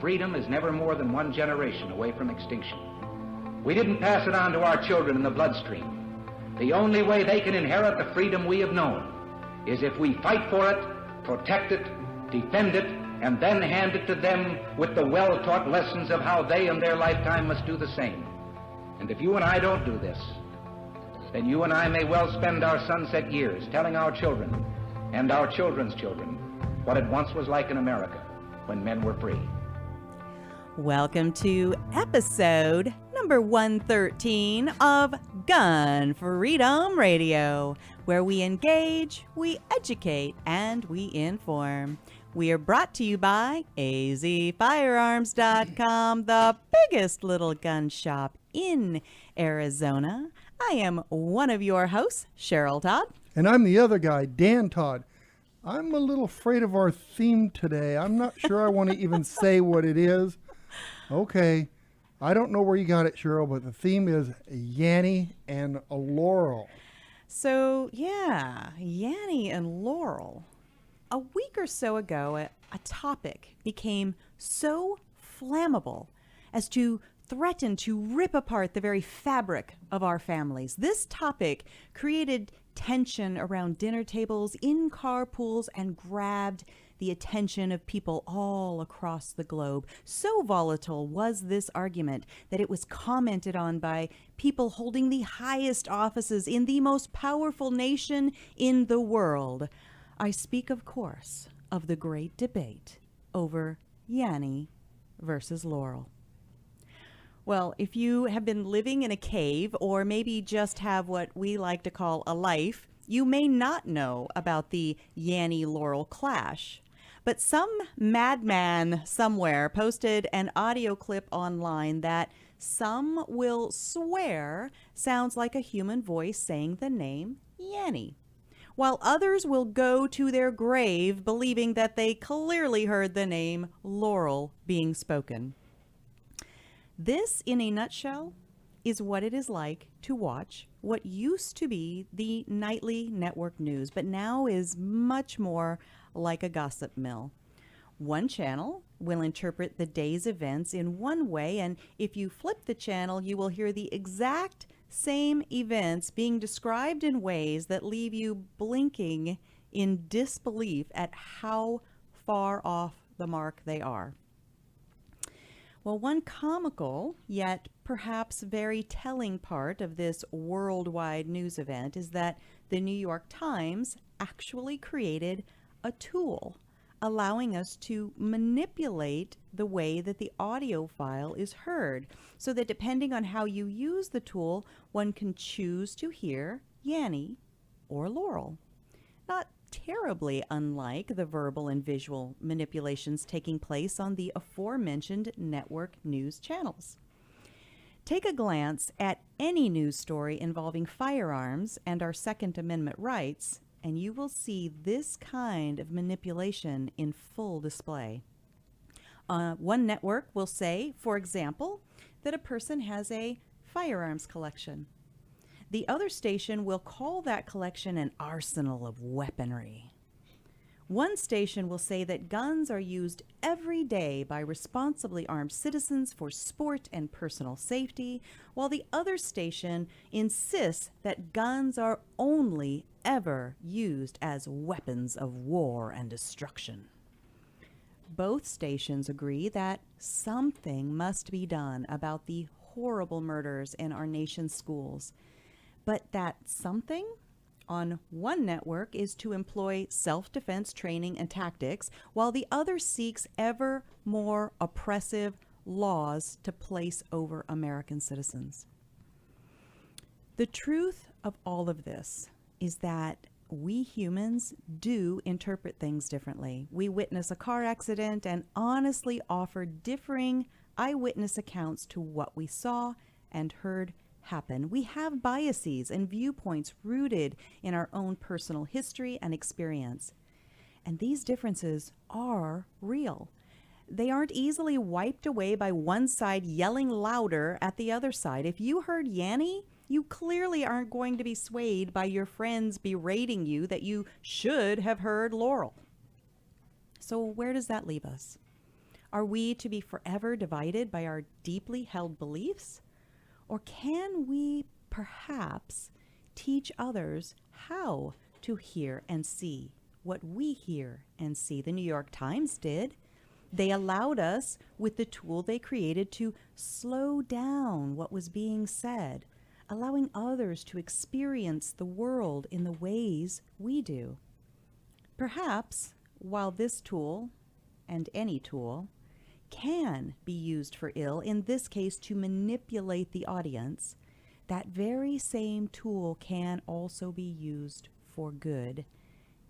freedom is never more than one generation away from extinction. We didn't pass it on to our children in the bloodstream. The only way they can inherit the freedom we have known is if we fight for it, protect it, defend it, and then hand it to them with the well-taught lessons of how they in their lifetime must do the same. And if you and I don't do this, then you and I may well spend our sunset years telling our children and our children's children what it once was like in America when men were free. Welcome to episode number 113 of Gun Freedom Radio, where we engage, we educate, and we inform. We are brought to you by azfirearms.com, the biggest little gun shop in Arizona. I am one of your hosts, Cheryl Todd. And I'm the other guy, Dan Todd. I'm a little afraid of our theme today. I'm not sure I want to even say what it is. Okay, I don't know where you got it, Cheryl, but the theme is Yanny and Laurel. So, yeah, Yanny and Laurel. A week or so ago, a topic became so flammable as to threaten to rip apart the very fabric of our families. This topic created tension around dinner tables, in carpools, and grabbed the attention of people all across the globe. So volatile was this argument that it was commented on by people holding the highest offices in the most powerful nation in the world. I speak, of course, of the great debate over Yanny versus Laurel. Well, if you have been living in a cave or maybe just have what we like to call a life, you may not know about the Yanny-Laurel clash. But some madman somewhere posted an audio clip online that some will swear sounds like a human voice saying the name Yanny, while others will go to their grave believing that they clearly heard the name Laurel being spoken. This, in a nutshell, is what it is like to watch what used to be the nightly network news, but now is much more like a gossip mill. One channel will interpret the day's events in one way, and if you flip the channel, you will hear the exact same events being described in ways that leave you blinking in disbelief at how far off the mark they are. Well, one comical, yet perhaps very telling part of this worldwide news event is that the New York Times actually created a tool allowing us to manipulate the way that the audio file is heard, so that depending on how you use the tool, one can choose to hear Yanny or Laurel. Not terribly unlike the verbal and visual manipulations taking place on the aforementioned network news channels. Take a glance at any news story involving firearms and our Second Amendment rights, and you will see this kind of manipulation in full display. One network will say, for example, that a person has a firearms collection. The other station will call that collection an arsenal of weaponry. One station will say that guns are used every day by responsibly armed citizens for sport and personal safety, while the other station insists that guns are only ever used as weapons of war and destruction. Both stations agree that something must be done about the horrible murders in our nation's schools. But that something on one network is to employ self-defense training and tactics, while the other seeks ever more oppressive laws to place over American citizens. The truth of all of this is that we humans do interpret things differently. We witness a car accident and honestly offer differing eyewitness accounts to what we saw and heard happen. We have biases and viewpoints rooted in our own personal history and experience. And these differences are real. They aren't easily wiped away by one side yelling louder at the other side. If you heard Yanny, you clearly aren't going to be swayed by your friends berating you that you should have heard Laurel. So where does that leave us? Are we to be forever divided by our deeply held beliefs? Or can we perhaps teach others how to hear and see what we hear and see? The New York Times did. They allowed us, with the tool they created, to slow down what was being said, allowing others to experience the world in the ways we do. Perhaps, while this tool, and any tool, can be used for ill, in this case to manipulate the audience, that very same tool can also be used for good,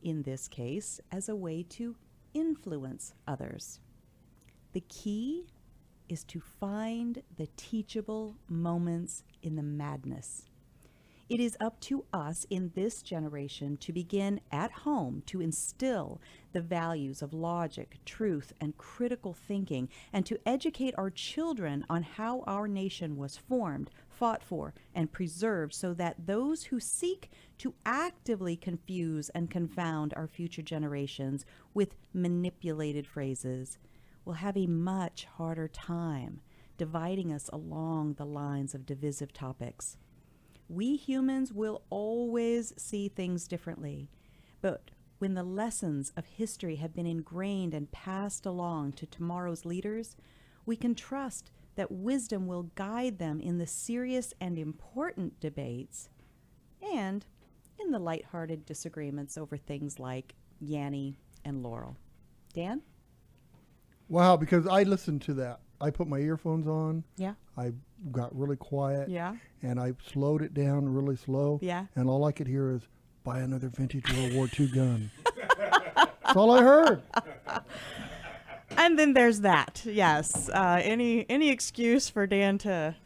in this case as a way to influence others. The key is to find the teachable moments in the madness. It is up to us in this generation to begin at home to instill the values of logic, truth, and critical thinking, and to educate our children on how our nation was formed, fought for, and preserved, so that those who seek to actively confuse and confound our future generations with manipulated phrases will have a much harder time dividing us along the lines of divisive topics. We humans will always see things differently, but when the lessons of history have been ingrained and passed along to tomorrow's leaders, we can trust that wisdom will guide them in the serious and important debates and in the lighthearted disagreements over things like Yanny and Laurel. Dan? Wow, because I listened to that. I put my earphones on. Yeah. I got really quiet. Yeah. And I slowed it down really slow. Yeah. And all I could hear is, buy another vintage World War II gun. That's all I heard. And then there's that. Yes. Any excuse for Dan to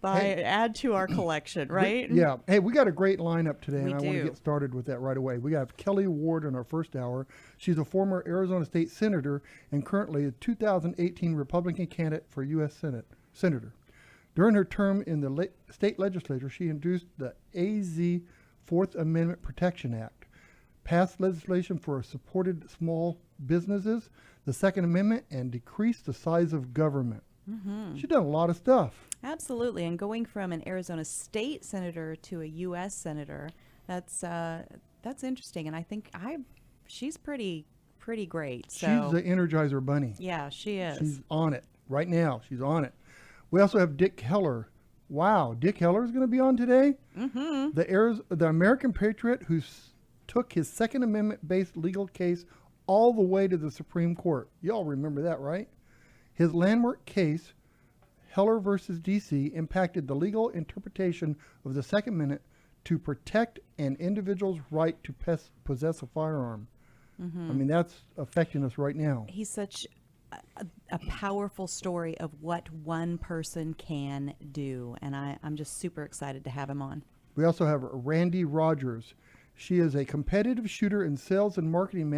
add to our collection, right? Yeah. Hey, we got a great lineup today, We and I want to do. get started with that right away. We have Kelli Ward in our first hour. She's a former Arizona State Senator and currently a 2018 Republican candidate for U.S. Senator. During her term in the state legislature, she introduced the AZ Fourth Amendment Protection Act, passed legislation for supported small businesses, the Second Amendment, and decreased the size of government. Mm-hmm. She's done a lot of stuff. Absolutely. And going from an Arizona State Senator to a U.S. Senator, that's interesting. And I think she's pretty great. So. She's the Energizer Bunny. Yeah, she is. She's on it right now. She's on it. We also have Dick Heller. Wow, Dick Heller is going to be on today. Mm-hmm. The American Patriot who took his Second Amendment-based legal case all the way to the Supreme Court. Y'all remember that, right? His landmark case, Heller versus D.C., impacted the legal interpretation of the Second Amendment to protect an individual's right to possess a firearm. Mm-hmm. I mean, that's affecting us right now. He's such a powerful story of what one person can do, and I'm just super excited to have him on. We also have Randi Rogers. She is a competitive shooter and sales and marketing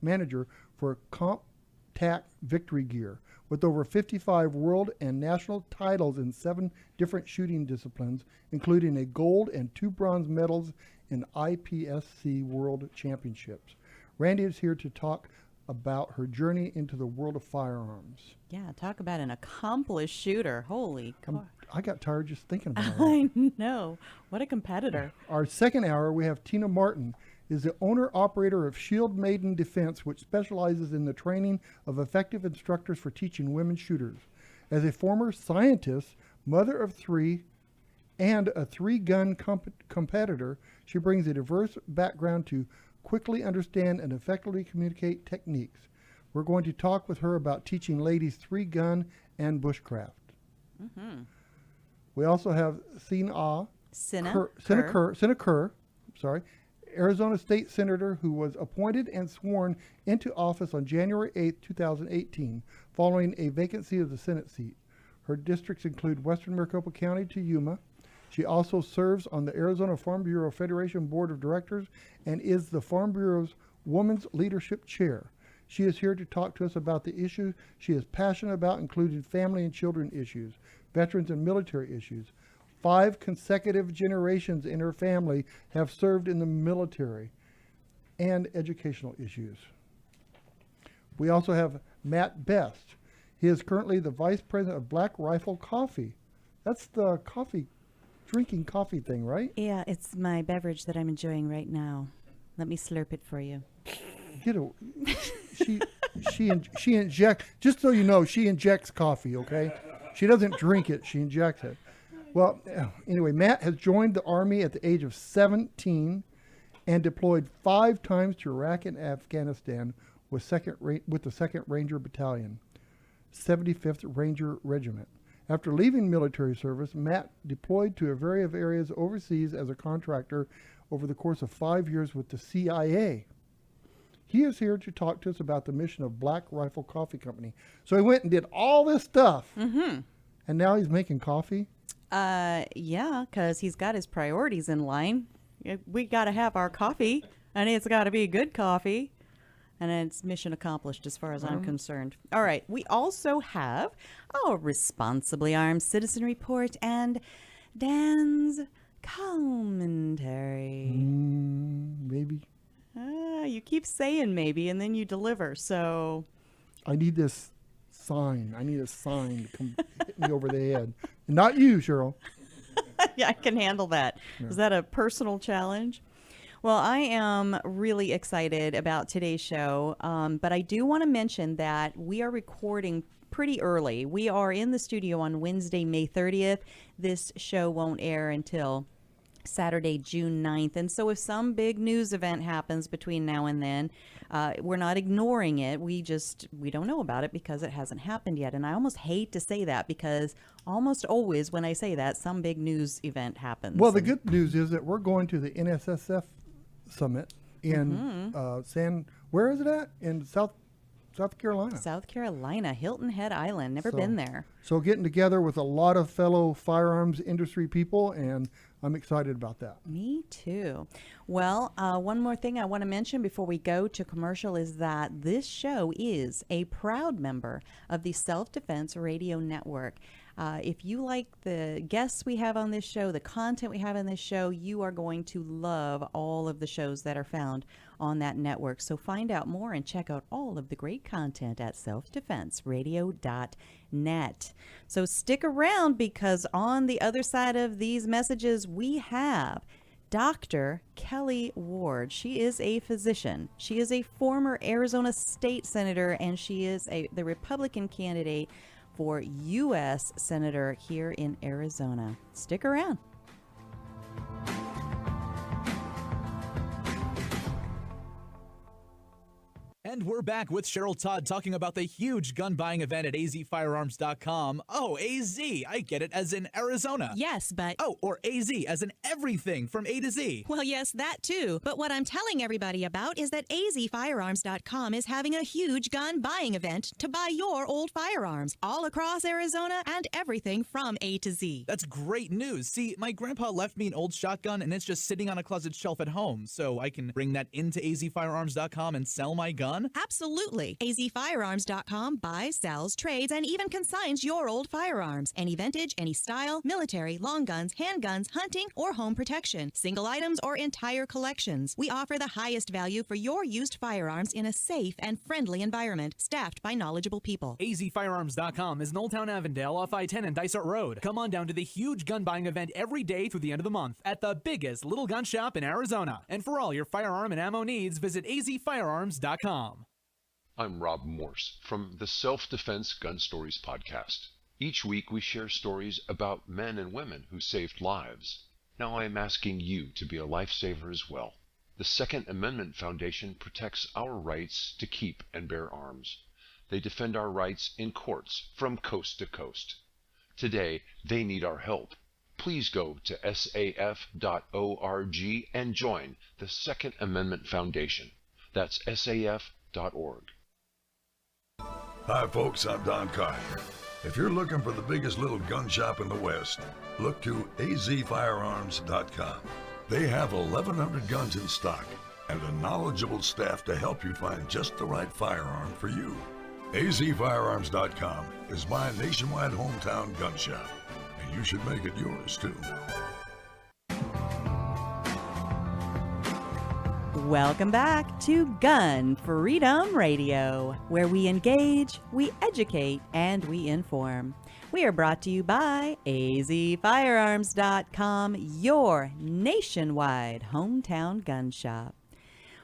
manager for Comp-Tac Victory Gear, with over 55 world and national titles in 7 different shooting disciplines, including a gold and 2 bronze medals in IPSC World Championships. Randi is here to talk about her journey into the world of firearms. Yeah, talk about an accomplished shooter. Holy cow. I got tired just thinking about it. I know. What a competitor. Our second hour, we have Tina Martin, is the owner-operator of Shield Maiden Defense, which specializes in the training of effective instructors for teaching women shooters. As a former scientist, mother of 3, and a 3-gun competitor, she brings a diverse background to quickly understand and effectively communicate techniques. We're going to talk with her about teaching ladies 3-gun and bushcraft. Mm-hmm. We also have Sina Kerr, Arizona State Senator, who was appointed and sworn into office on January 8, 2018, following a vacancy of the Senate seat. Her districts include Western Maricopa County to Yuma. She also serves on the Arizona Farm Bureau Federation Board of Directors and is the Farm Bureau's Women's Leadership Chair. She is here to talk to us about the issues she is passionate about, including family and children issues, veterans and military issues. 5 consecutive generations in her family have served in the military, and educational issues. We also have Matt Best. He is currently the vice president of Black Rifle Coffee. That's the drinking coffee thing, right? Yeah, it's my beverage that I'm enjoying right now. Let me slurp it for you. Get a, she injects, just so you know, she injects coffee, okay? She doesn't drink it, she injects it. Well, anyway, Matt has joined the Army at the age of 17 and deployed 5 times to Iraq and Afghanistan with the 2nd Ranger Battalion, 75th Ranger Regiment. After leaving military service, Matt deployed to a variety of areas overseas as a contractor over the course of 5 years with the CIA. He is here to talk to us about the mission of Black Rifle Coffee Company. So he went and did all this stuff, and now he's making coffee? Yeah, because he's got his priorities in line. We got to have our coffee, and it's got to be good coffee. And it's mission accomplished as far as I'm concerned. All right. We also have our Responsibly Armed Citizen Report and Dan's commentary. Maybe. You keep saying maybe, and then you deliver. So I need this sign. I need a sign to come hit me over the head. Not you, Cheryl. yeah, I can handle that. Yeah. Is that a personal challenge? Well, I am really excited about today's show, but I do want to mention that we are recording pretty early. We are in the studio on Wednesday, May 30th. This show won't air until Saturday, June 9th. And so if some big news event happens between now and then, we're not ignoring it. We don't know about it because it hasn't happened yet. And I almost hate to say that because almost always when I say that, some big news event happens. Well, the good news is that we're going to the NSSF Summit in where is it at? In South Carolina. South Carolina, Hilton Head Island. Never been there. So getting together with a lot of fellow firearms industry people, and I'm excited about that. Me too. Well, one more thing I want to mention before we go to commercial is that this show is a proud member of the Self-Defense Radio Network. If you like the guests we have on this show, the content we have on this show, you are going to love all of the shows that are found on that network. So find out more and check out all of the great content at selfdefenseradio.net. So stick around because on the other side of these messages, we have Dr. Kelli Ward. She is a physician. She is a former Arizona state senator, and she is the Republican candidate for U.S. Senator here in Arizona. Stick around. And we're back with Cheryl Todd talking about the huge gun buying event at azfirearms.com. Oh, AZ, I get it, as in Arizona. Yes, but... Oh, or AZ, as in everything from A to Z. Well, yes, that too. But what I'm telling everybody about is that azfirearms.com is having a huge gun buying event to buy your old firearms all across Arizona and everything from A to Z. That's great news. See, my grandpa left me an old shotgun and it's just sitting on a closet shelf at home, so I can bring that into azfirearms.com and sell my gun? Absolutely. azfirearms.com buys, sells, trades, and even consigns your old firearms. Any vintage, any style, military, long guns, handguns, hunting, or home protection. Single items or entire collections. We offer the highest value for your used firearms in a safe and friendly environment, staffed by knowledgeable people. azfirearms.com is in Old Town Avondale off I-10 and Dysart Road. Come on down to the huge gun buying event every day through the end of the month at the biggest little gun shop in Arizona. And for all your firearm and ammo needs, visit azfirearms.com. I'm Rob Morse from the Self-Defense Gun Stories podcast. Each week we share stories about men and women who saved lives. Now I am asking you to be a lifesaver as well. The Second Amendment Foundation protects our rights to keep and bear arms. They defend our rights in courts from coast to coast. Today, they need our help. Please go to saf.org and join the Second Amendment Foundation. That's saf.org. Hi folks, I'm Don Carter. If you're looking for the biggest little gun shop in the West, look to azfirearms.com. They have 1,100 guns in stock and a knowledgeable staff to help you find just the right firearm for you. azfirearms.com is my nationwide hometown gun shop, and you should make it yours too. Welcome back to Gun Freedom Radio, where we engage, we educate, and we inform. We are brought to you by azfirearms.com, your nationwide hometown gun shop.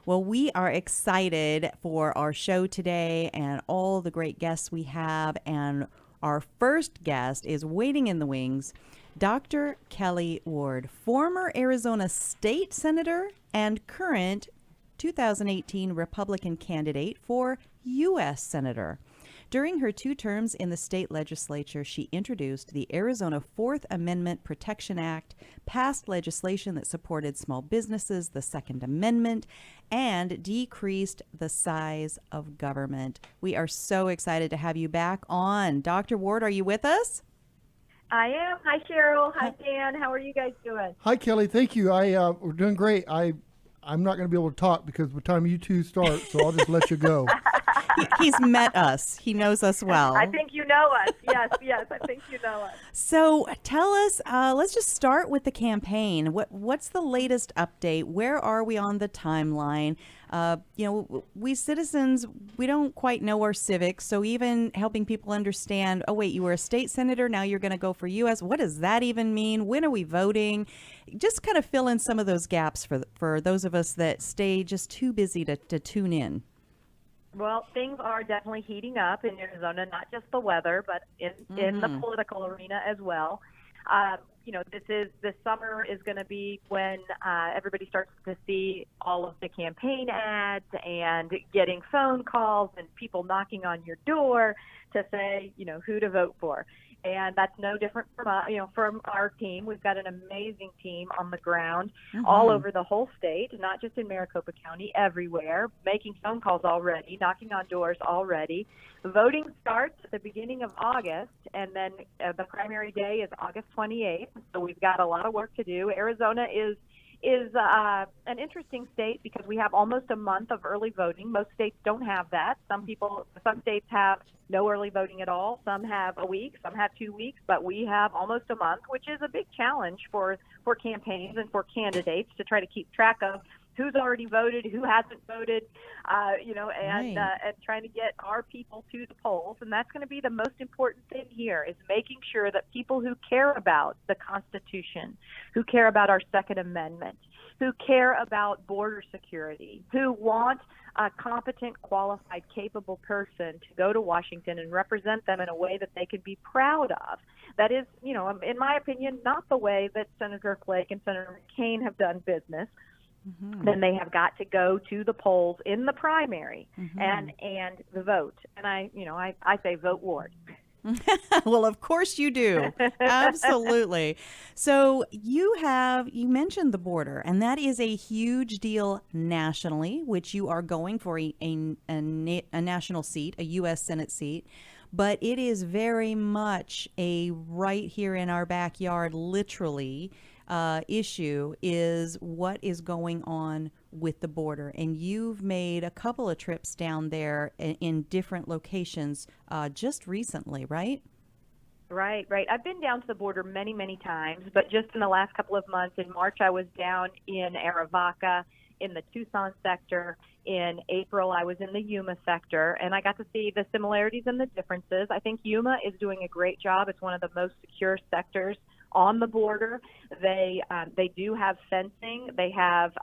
Well, we are excited for our show today and all the great guests we have. And our first guest is waiting in the wings, Dr. Kelli Ward, former Arizona State Senator and current 2018 Republican candidate for U.S. Senator. During her 2 terms in the state legislature, she introduced the Arizona Fourth Amendment Protection Act, passed legislation that supported small businesses, the Second Amendment, and decreased the size of government. We are so excited to have you back on. Dr. Ward, are you with us? I am. Hi, Cheryl. Hi, Dan. How are you guys doing? Hi, Kelli. Thank you. We're doing great. I'm not going to be able to talk because by the time you two start, so I'll just let you go. He's met us. He knows us well. I think you know us. Yes, I think you know us. So tell us, let's just start with the campaign. What's the latest update? Where are we on the timeline? We citizens, we don't quite know our civics, so even helping people understand, oh, wait, you were a state senator, now you're going to go for U.S. What does that even mean? When are we voting? Just kind of fill in some of those gaps for those of us that stay just too busy to tune in. Well, things are definitely heating up in Arizona, not just the weather, but in the political arena as well. This summer is going to be when everybody starts to see all of the campaign ads and getting phone calls and people knocking on your door to say, who to vote for. And that's no different from our team. We've got an amazing team on the ground all over the whole state, not just in Maricopa County, everywhere, making phone calls already, knocking on doors already. Voting starts at the beginning of August, and then the primary day is August 28th. So we've got a lot of work to do. Arizona is an interesting state because we have almost a month of early voting. Most states don't have that. Some states have no early voting at all. Some have a week, some have 2 weeks, but we have almost a month, which is a big challenge for campaigns and for candidates to try to keep track of who's already voted, who hasn't voted, and trying to get our people to the polls. And that's going to be the most important thing here, is making sure that people who care about the Constitution, who care about our Second Amendment, who care about border security, who want a competent, qualified, capable person to go to Washington and represent them in a way that they can be proud of. That is, in my opinion, not the way that Senator Flake and Senator McCain have done business. Then they have got to go to the polls in the primary and vote. And I say vote Ward. Well, of course you do. Absolutely. So you mentioned the border, and that is a huge deal nationally, which you are going for a national seat, a U.S. Senate seat. But it is very much a right here in our backyard, literally, issue is what is going on with the border. And you've made a couple of trips down there in different locations just recently, right? Right. I've been down to the border many, many times, but just in the last couple of months, in March, I was down in Arivaca, in the Tucson sector. In April, I was in the Yuma sector, and I got to see the similarities and the differences. I think Yuma is doing a great job. It's one of the most secure sectors on the border. They do have fencing. They have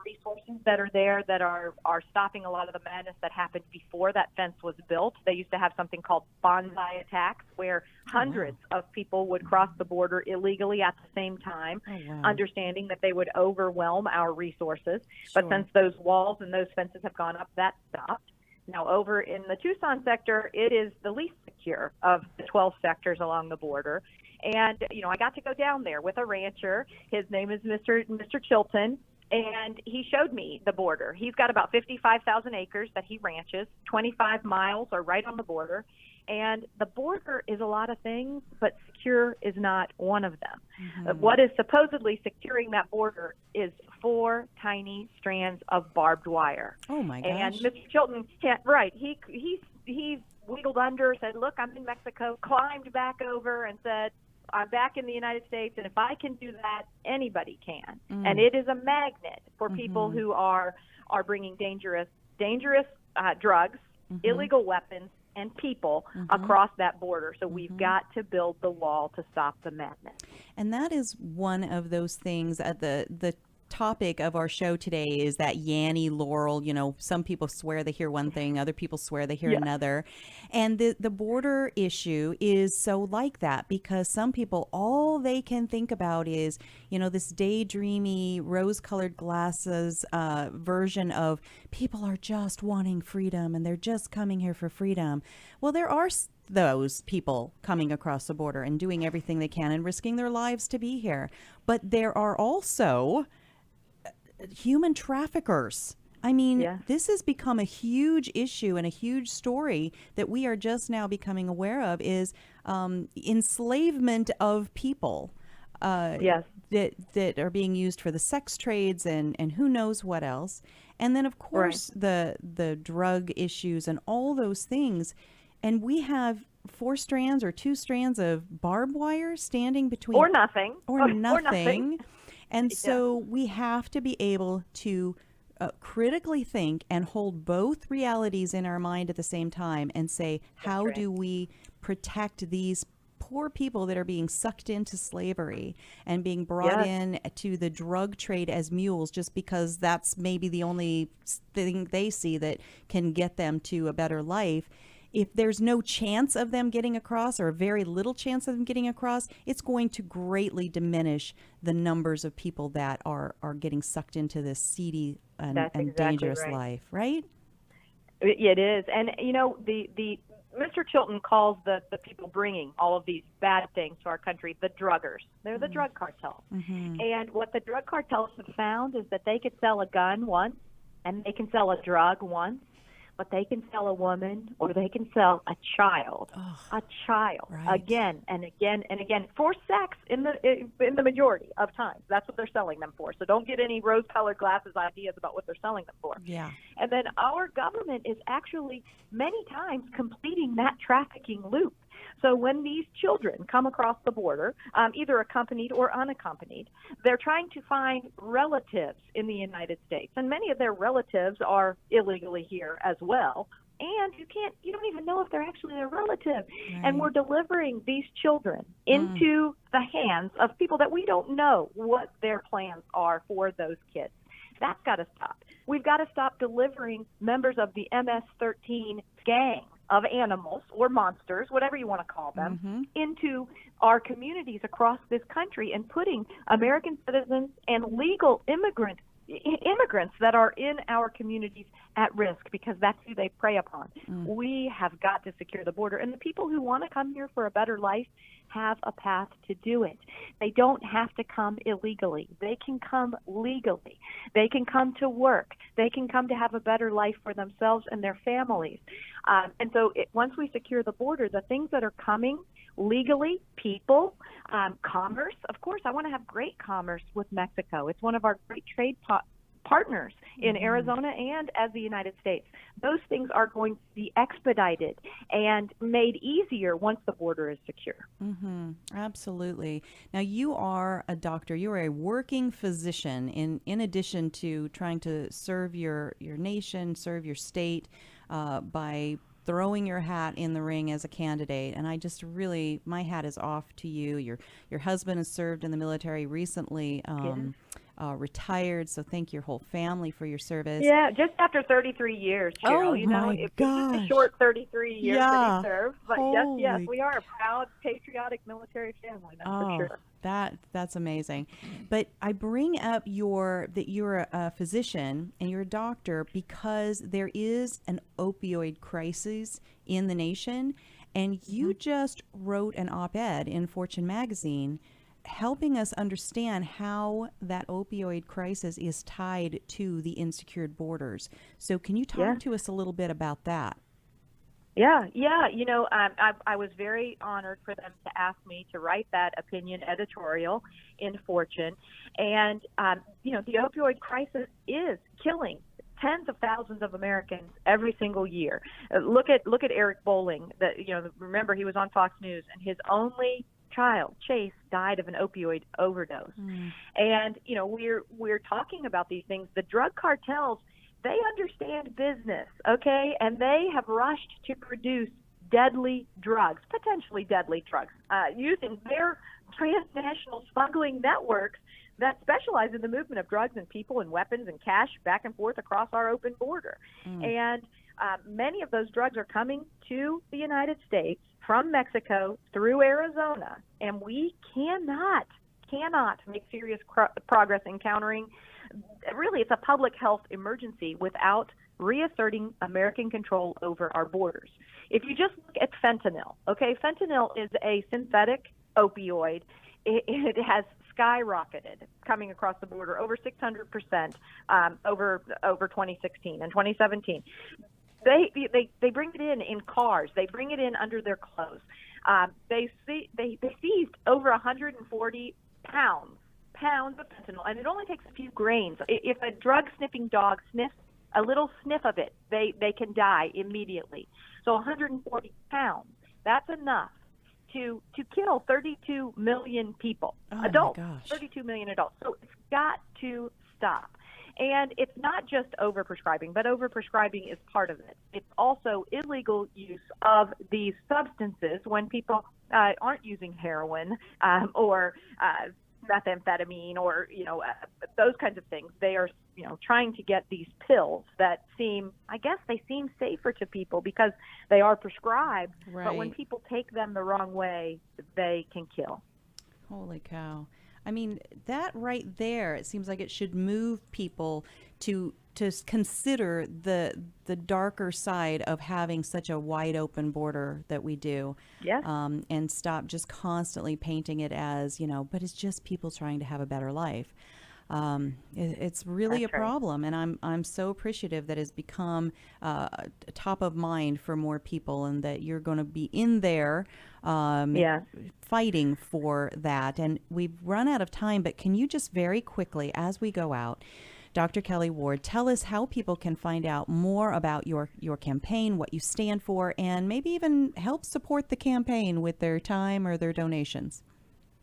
resources that are there that are stopping a lot of the madness that happened before that fence was built. They used to have something called bonsai attacks, where hundreds of people would cross the border illegally at the same time, understanding that they would overwhelm our resources. Sure. But since those walls and those fences have gone up, that stopped. Now, over in the Tucson sector, it is the least secure of the 12 sectors along the border. And, I got to go down there with a rancher. His name is Mr. Chilton, and he showed me the border. He's got about 55,000 acres that he ranches. 25 miles are right on the border. And the border is a lot of things, but secure is not one of them. What is supposedly securing that border is 4 tiny strands of barbed wire. Oh, my gosh. And Mr. Chilton, he wiggled under, said, look, I'm in Mexico, climbed back over and said, I'm back in the United States, and if I can do that, anybody can. And it is a magnet for people who are are bringing dangerous drugs, illegal weapons, and people across that border. So we've got to build the wall to stop the madness. And that is one of those things at the topic of our show today is that Yanny, Laurel, you know, some people swear they hear one thing, other people swear they hear another. And the border issue is so like that because some people, all they can think about is, you know, this daydreamy, rose-colored glasses version of people are just wanting freedom and they're just coming here for freedom. Well, there are those people coming across the border and doing everything they can and risking their lives to be here. But there are also human traffickers. I mean, this has become a huge issue and a huge story that we are just now becoming aware of is enslavement of people that are being used for the sex trades and who knows what else. And then, of course, the drug issues and all those things. And we have 4 strands or 2 strands of barbed wire standing between. Or nothing. Or nothing. And so we have to be able to critically think and hold both realities in our mind at the same time and say, how do we protect these poor people that are being sucked into slavery and being brought in to the drug trade as mules just because that's maybe the only thing they see that can get them to a better life. If there's no chance of them getting across or very little chance of them getting across, it's going to greatly diminish the numbers of people that are getting sucked into this seedy and dangerous life, right? It is. And, you know, the Mr. Chilton calls the people bringing all of these bad things to our country the druggers. They're the drug cartels. And what the drug cartels have found is that they could sell a gun once and they can sell a drug once, but they can sell a woman or they can sell a child, again and again and again for sex in the majority of times. That's what they're selling them for. So don't get any rose-colored glasses ideas about what they're selling them for. Yeah. And then our government is actually many times completing that trafficking loop. So when these children come across the border, either accompanied or unaccompanied, they're trying to find relatives in the United States. And many of their relatives are illegally here as well. And you don't even know if they're actually their relative. Right. And we're delivering these children into the hands of people that we don't know what their plans are for those kids. That's got to stop. We've got to stop delivering members of the MS-13 gang of animals or monsters, whatever you want to call them, into our communities across this country and putting American citizens and legal immigrants that are in our communities at risk because that's who they prey upon. We have got to secure the border. And the people who want to come here for a better life have a path to do it. They don't have to come illegally. They can come legally. They can come to work. They can come to have a better life for themselves and their families. And so once we secure the border, the things that are coming legally, people, commerce, of course, I want to have great commerce with Mexico. It's one of our great trade partners in Arizona and as the United States. Those things are going to be expedited and made easier once the border is secure. Absolutely. Now, you are a doctor. You are a working physician in addition to trying to serve your nation, serve your state by throwing your hat in the ring as a candidate. And I just really, my hat is off to you. Your husband has served in the military recently, retired. So thank your whole family for your service. Yeah, just after 33 years, Cheryl. Oh, you know, my it's gosh. a short 33 years that he served. But Holy. yes, we are a proud, patriotic military family, that's for sure. That's amazing. But I bring up that you're a physician and you're a doctor because there is an opioid crisis in the nation. And you just wrote an op-ed in Fortune magazine helping us understand how that opioid crisis is tied to the insecured borders. So can you talk to us a little bit about that? Yeah. You know, I was very honored for them to ask me to write that opinion editorial in Fortune. And, you know, the opioid crisis is killing tens of thousands of Americans every single year. Look at Eric Bolling. Remember, he was on Fox News, and his only child, Chase, died of an opioid overdose. And, you know, we're talking about these things. The drug cartels they understand business, okay? And they have rushed to produce deadly drugs, potentially deadly drugs, using their transnational smuggling networks that specialize in the movement of drugs and people and weapons and cash back and forth across our open border. And many of those drugs are coming to the United States from Mexico through Arizona, and we cannot make serious progress in countering. Really, it's a public health emergency without reasserting American control over our borders. If you just look at fentanyl, okay, fentanyl is a synthetic opioid. It has skyrocketed coming across the border over 600% over 2016 and 2017. They bring it in cars. They bring it in under their clothes. They seized over 140 pounds of fentanyl, and it only takes a few grains. If a drug-sniffing dog sniffs a little sniff of it, they can die immediately. So 140 pounds, that's enough to kill 32 million people, adults, 32 million adults. So it's got to stop. And it's not just overprescribing, but overprescribing is part of it. It's also illegal use of these substances when people aren't using heroin or methamphetamine or, those kinds of things. They are, trying to get these pills that seem safer to people because they are prescribed. Right. But when people take them the wrong way, they can kill. Holy cow. I mean, that right there, it seems like it should move people to consider the darker side of having such a wide open border that we do. Yes. And stop just constantly painting it as, but it's just people trying to have a better life. It's really a problem, and I'm so appreciative that it's become top of mind for more people, and that you're going to be in there fighting for that. And we've run out of time, but can you just very quickly, as we go out, Dr. Kelli Ward, tell us how people can find out more about your campaign, what you stand for, and maybe even help support the campaign with their time or their donations.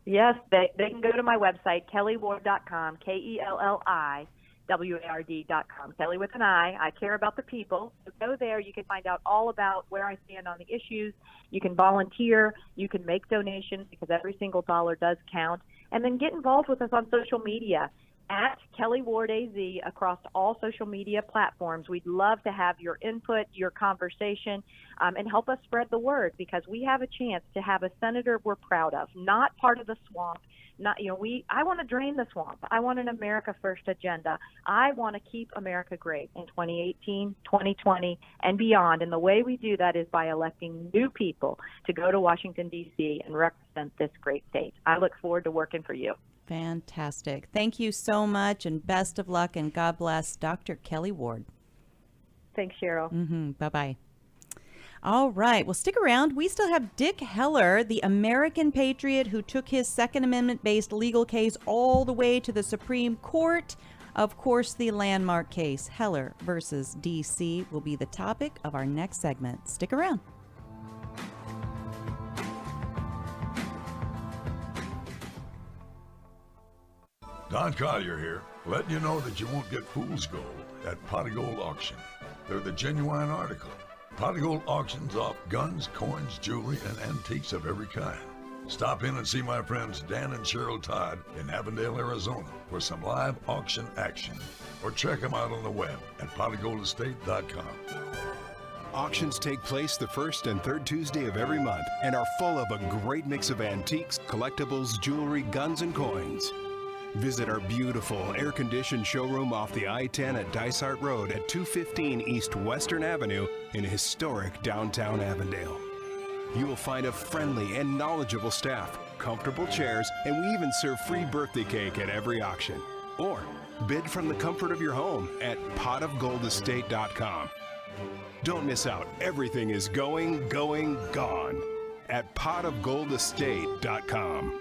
Yes, they can go to my website, KelliWard.com, KelliWard.com, Kelli with an I. I care about the people. So go there. You can find out all about where I stand on the issues. You can volunteer. You can make donations because every single dollar does count. And then get involved with us on social media at Kelli Ward AZ across all social media platforms. We'd love to have your input, your conversation, and help us spread the word, because we have a chance to have a senator we're proud of, not part of the swamp. I want to drain the swamp. I want an America First agenda. I want to keep America great in 2018, 2020, and beyond. And the way we do that is by electing new people to go to Washington, D.C. and represent this great state. I look forward to working for you. Fantastic. Thank you so much, and best of luck, and God bless Dr. Kelli Ward. Thanks, Cheryl. Bye-bye. All right. Well, stick around. We still have Dick Heller, the American Patriot who took his Second Amendment-based legal case all the way to the Supreme Court. Of course, the landmark case, Heller versus D.C., will be the topic of our next segment. Stick around. Don Collier here, letting you know that you won't get fool's gold at Pot of Gold Auction. They're the genuine article. Pot of Gold auctions off guns, coins, jewelry, and antiques of every kind. Stop in and see my friends Dan and Cheryl Todd in Avondale, Arizona for some live auction action. Or check them out on the web at potofgoldestate.com. Auctions take place the first and third Tuesday of every month and are full of a great mix of antiques, collectibles, jewelry, guns, and coins. Visit our beautiful air-conditioned showroom off the I-10 at Dysart Road at 215 East Western Avenue in historic downtown Avondale. You will find a friendly and knowledgeable staff, comfortable chairs, and we even serve free birthday cake at every auction. Or bid from the comfort of your home at potofgoldestate.com. Don't miss out. Everything is gone at potofgoldestate.com.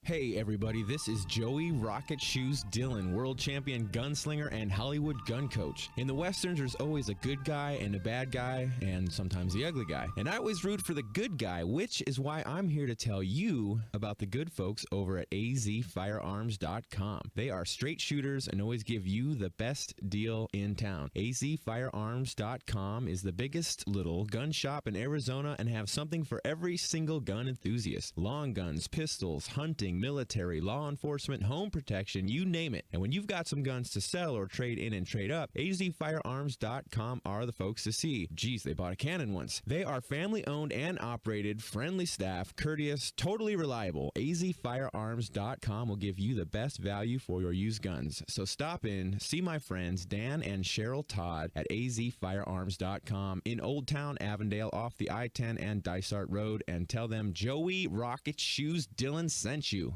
Hey everybody, this is Joey Rocket Shoes Dillon, world champion gunslinger and Hollywood gun coach. In the Westerns, there's always a good guy and a bad guy, and sometimes the ugly guy. And I always root for the good guy, which is why I'm here to tell you about the good folks over at azfirearms.com. They are straight shooters and always give you the best deal in town. azfirearms.com is the biggest little gun shop in Arizona and have something for every single gun enthusiast. Long guns, pistols, hunting, military, law enforcement, home protection, you name it. And when you've got some guns to sell or trade in and trade up, azfirearms.com are the folks to see. Geez, they bought a cannon once. They are family owned and operated, friendly staff, courteous, totally reliable. azfirearms.com will give you the best value for your used guns. So stop in, see my friends Dan and Cheryl Todd at azfirearms.com in Old Town Avondale off the I-10 and Dysart Road, and tell them Joey Rocket Shoes Dillon sent you.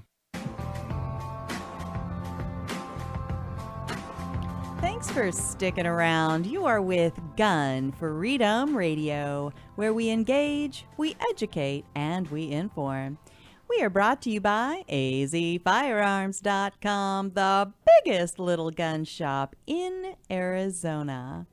Thanks for sticking around. You are with Gun Freedom Radio, where we engage, we educate, and we inform. We are brought to you by azfirearms.com, the biggest little gun shop in Arizona.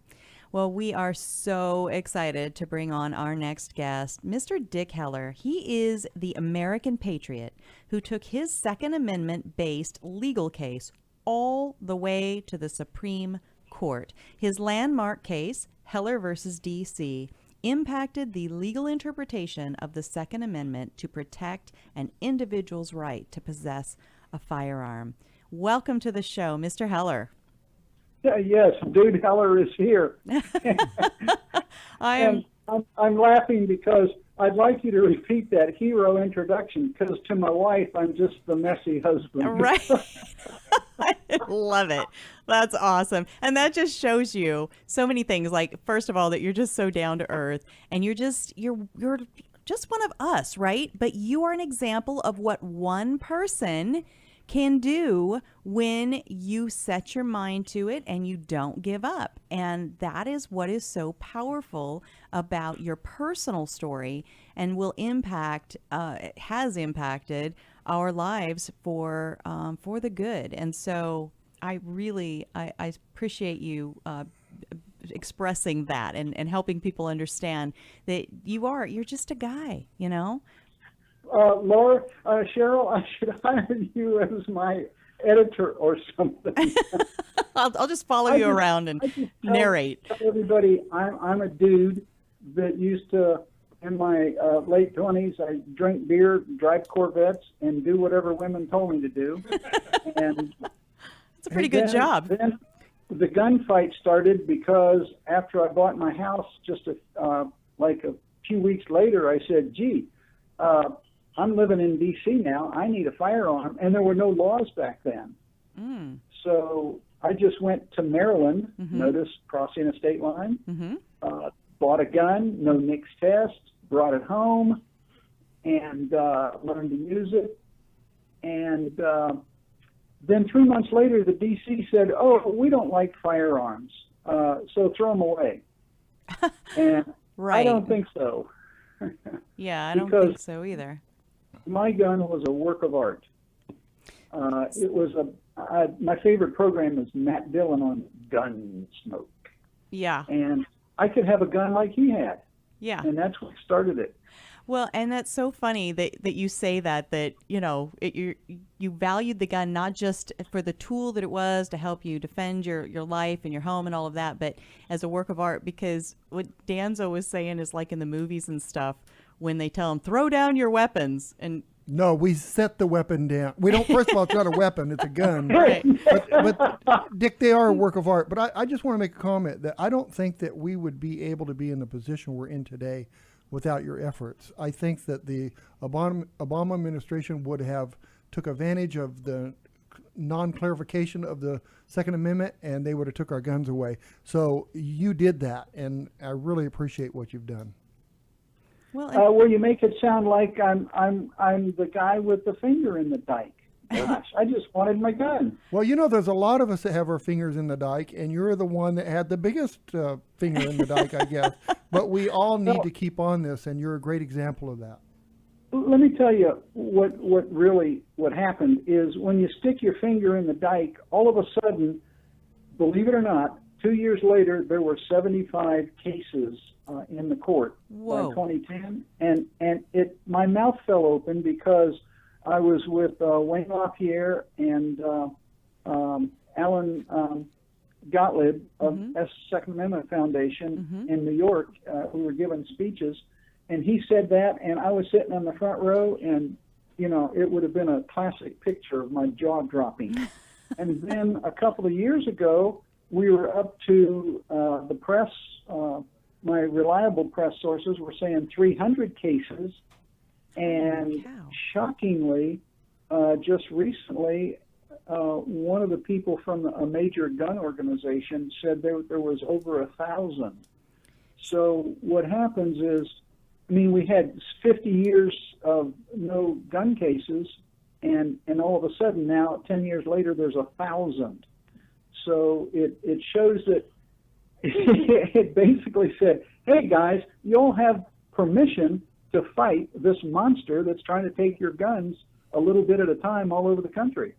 Well, we are so excited to bring on our next guest, Mr. Dick Heller. He is the American Patriot who took his Second Amendment-based legal case all the way to the Supreme Court. His landmark case, Heller versus D.C., impacted the legal interpretation of the Second Amendment to protect an individual's right to possess a firearm. Welcome to the show, Mr. Heller. Yes, Dude Heller is here. I'm laughing because I'd like you to repeat that hero introduction, because to my wife, I'm just the messy husband. Right. I love it. That's awesome. And that just shows you so many things. Like, first of all, that you're just so down to earth, and you're just one of us, right? But you are an example of what one person can do when you set your mind to it and you don't give up. And that is what is so powerful about your personal story, and will impact, has impacted our lives for the good. And so I really, I appreciate you expressing that and helping people understand that you're just a guy, you know? Laura, Cheryl, I should hire you as my editor or something. I'll just follow you around and narrate. Tell everybody, I'm a dude that used to, in my late 20s, I drink beer, drive Corvettes, and do whatever women told me to do. And it's a pretty good job. Then the gunfight started because after I bought my house, just like a few weeks later, I said, gee, I'm living in D.C. now. I need a firearm. And there were no laws back then. Mm. So I just went to Maryland, notice crossing a state line, bought a gun, no NICS test, brought it home, and learned to use it. And then 3 months later, the D.C. said, oh, we don't like firearms, so throw them away. And right. I don't think so. Yeah, I don't think so either. My gun was a work of art. It was my favorite program is Matt Dillon on Gunsmoke. Yeah. And I could have a gun like he had. Yeah. And that's what started it. Well, and that's so funny that you say that you know, you valued the gun not just for the tool that it was to help you defend your life and your home and all of that, but as a work of art, because what Dan's always saying is like in the movies and stuff, when they tell them, throw down your weapons. And no, we set the weapon down. We don't, first of all, it's not a weapon, it's a gun. Right. But Dick, they are a work of art. But I just want to make a comment that I don't think that we would be able to be in the position we're in today without your efforts. I think that the Obama administration would have took advantage of the non-clarification of the Second Amendment, and they would have took our guns away. So you did that, and I really appreciate what you've done. Well, you make it sound like I'm the guy with the finger in the dike. Gosh, I just wanted my gun. Well, you know, there's a lot of us that have our fingers in the dike, and you're the one that had the biggest finger in the dike, I guess. But we all need to keep on this, and you're a great example of that. let me tell you what happened is when you stick your finger in the dike, all of a sudden, believe it or not, 2 years later, there were 75 cases in the court by 2010, and my mouth fell open because I was with Wayne LaPierre and Alan Gottlieb of Second Amendment Foundation in New York, who were giving speeches, and he said that, and I was sitting on the front row, and it would have been a classic picture of my jaw dropping. And then a couple of years ago, we were up to the press. My reliable press sources were saying 300 cases, and shockingly, just recently, one of the people from a major gun organization said there was over 1,000. So what happens is, we had 50 years of no gun cases, and all of a sudden now, 10 years later, there's 1,000. So it shows that it basically said, hey guys, you all have permission to fight this monster that's trying to take your guns a little bit at a time all over the country.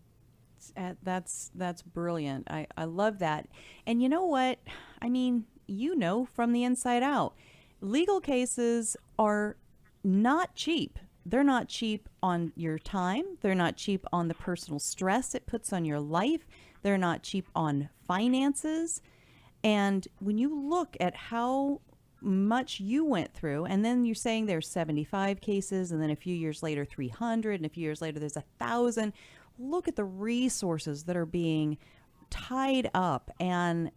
That's brilliant. I love that. And you know what? From the inside out, legal cases are not cheap. They're not cheap on your time. They're not cheap on the personal stress it puts on your life. They're not cheap on finances. And when you look at how much you went through, and then you're saying there's 75 cases, and then a few years later 300, and a few years later there's 1,000. Look at the resources that are being tied up, and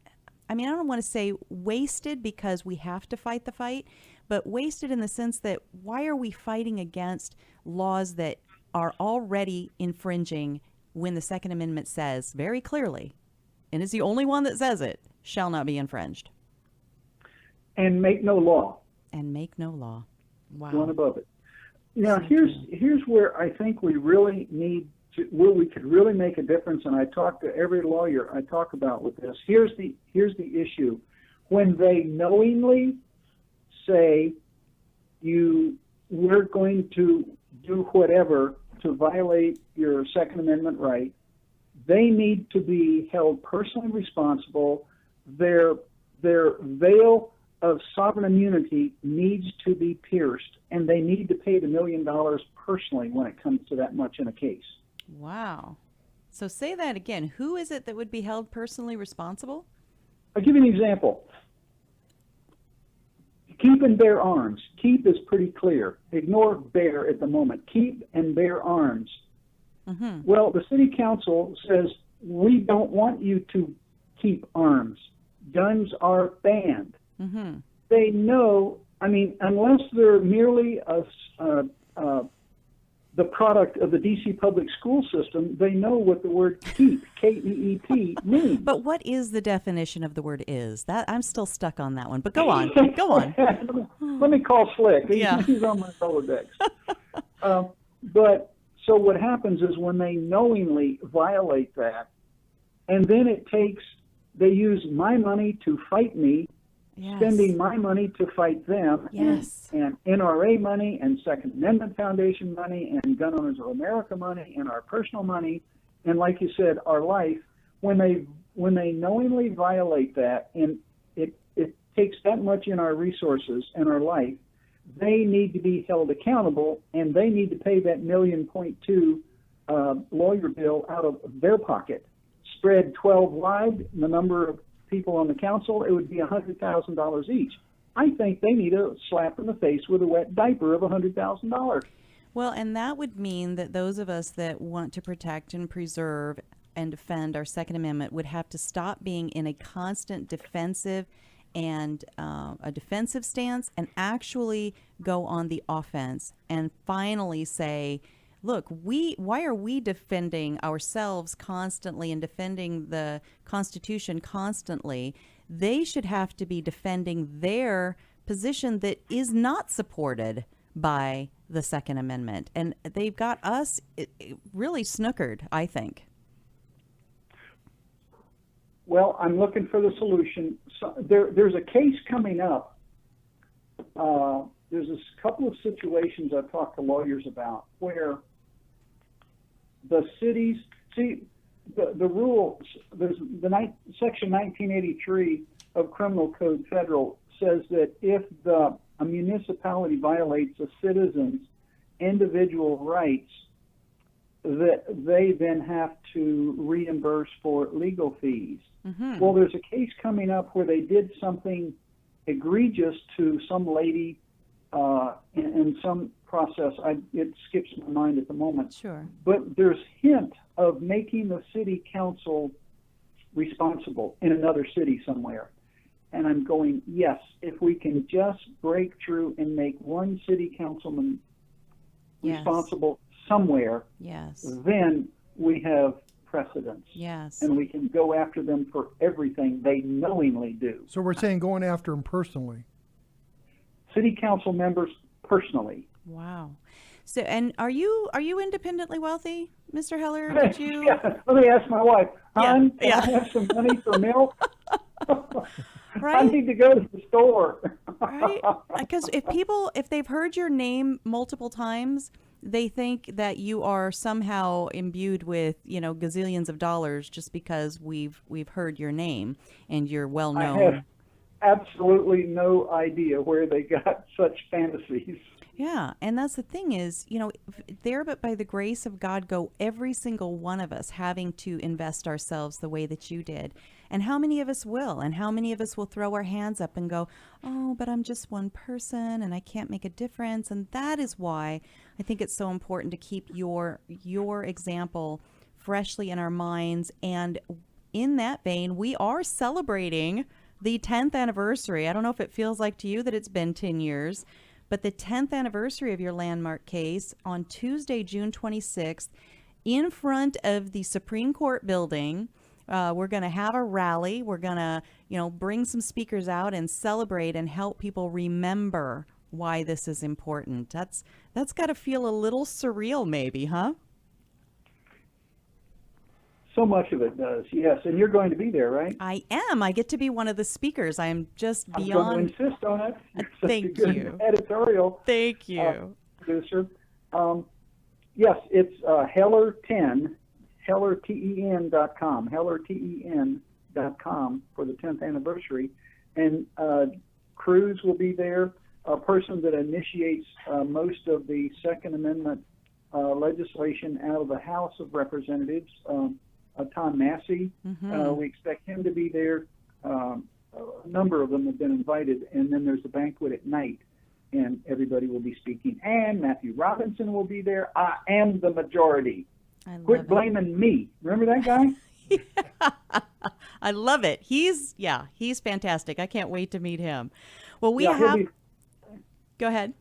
I don't want to say wasted because we have to fight the fight, but wasted in the sense that why are we fighting against laws that are already infringing when the Second Amendment says very clearly, and it's the only one that says it, shall not be infringed. And make no law. And make no law. Wow. One above it. Now, here's where I think we really need to, where we could really make a difference, and I talk to every lawyer I talk about with this. Here's the issue. When they knowingly say we're going to do whatever to violate your Second Amendment right, they need to be held personally responsible. Their veil of sovereign immunity needs to be pierced, and they need to pay the $1 million personally when it comes to that much in a case. Wow. So say that again. Who is it that would be held personally responsible? I'll give you an example. Keep and bear arms. Keep is pretty clear. Ignore bear at the moment. Keep and bear arms. Mm-hmm. Well, the city council says, we don't want you to keep arms. Guns are banned. Mm-hmm. They know, unless they're merely the product of the D.C. public school system, they know what the word keep, K-E-E-P, means. But what is the definition of the word is? That I'm still stuck on that one, but go on. Go on. Let me call Slick. He's on my Rolodex. But so what happens is when they knowingly violate that, and then they use my money to fight me, yes, spending my money to fight them, yes, and NRA money and Second Amendment Foundation money and Gun Owners of America money and our personal money, and like you said, our life, when they knowingly violate that, and it takes that much in our resources and our life, they need to be held accountable, and they need to pay that $1.2 million lawyer bill out of their pocket. Spread 12 wide, the number of people on the council, it would be $100,000 each. I think they need a slap in the face with a wet diaper of $100,000. Well, and that would mean that those of us that want to protect and preserve and defend our Second Amendment would have to stop being in a constant defensive and a defensive stance and actually go on the offense and finally say, look, why are we defending ourselves constantly and defending the Constitution constantly? They should have to be defending their position that is not supported by the Second Amendment. And they've got us really snookered, I think. Well, I'm looking for the solution. So there's a case coming up. there's a couple of situations I've talked to lawyers about where the cities, the rules, there's Section 1983 of Criminal Code Federal says that if a municipality violates a citizen's individual rights, that they then have to reimburse for legal fees. Mm-hmm. Well, there's a case coming up where they did something egregious to some lady in some process. It skips my mind at the moment. Sure. But there's hint of making the city council responsible in another city somewhere. And I'm going, yes, if we can just break through and make one city councilman responsible somewhere, then we have precedence. Yes. And we can go after them for everything they knowingly do. So we're saying going after them personally. City council members personally. Wow. So, and are you independently wealthy, Mr. Heller? Did you? Yeah. Let me ask my wife. Hon, can I have some money for milk? Right? I need to go to the store. Right? Because if they've heard your name multiple times, they think that you are somehow imbued with, gazillions of dollars just because we've heard your name and you're well known. I have absolutely no idea where they got such fantasies. Yeah, and that's the thing is, there but by the grace of God go every single one of us having to invest ourselves the way that you did. And how many of us will? And how many of us will throw our hands up and go, oh, but I'm just one person and I can't make a difference. And that is why I think it's so important to keep your example freshly in our minds. And in that vein, we are celebrating the 10th anniversary. I don't know if it feels like to you that it's been 10 years, but the 10th anniversary of your landmark case on Tuesday, June 26th, in front of the Supreme Court building. We're going to have a rally. We're going to, bring some speakers out and celebrate and help people remember why this is important. That's got to feel a little surreal maybe, huh? So much of it does, yes. And you're going to be there, right? I am. I get to be one of the speakers. I am just beyond. I'm going to insist on it. It's such Thank a good you. Editorial. Thank you. Producer. Yes, it's Heller10, HellerTen.com, HellerTen.com for the 10th anniversary. And Cruz will be there, a person that initiates most of the Second Amendment legislation out of the House of Representatives, Tom Massey. Mm-hmm. We expect him to be there. A number of them have been invited, and then there's a banquet at night, and everybody will be speaking. And Matthew Robinson will be there. I am the majority. Quit blaming me. Remember that guy? I love it. He's fantastic. I can't wait to meet him. Well, go ahead.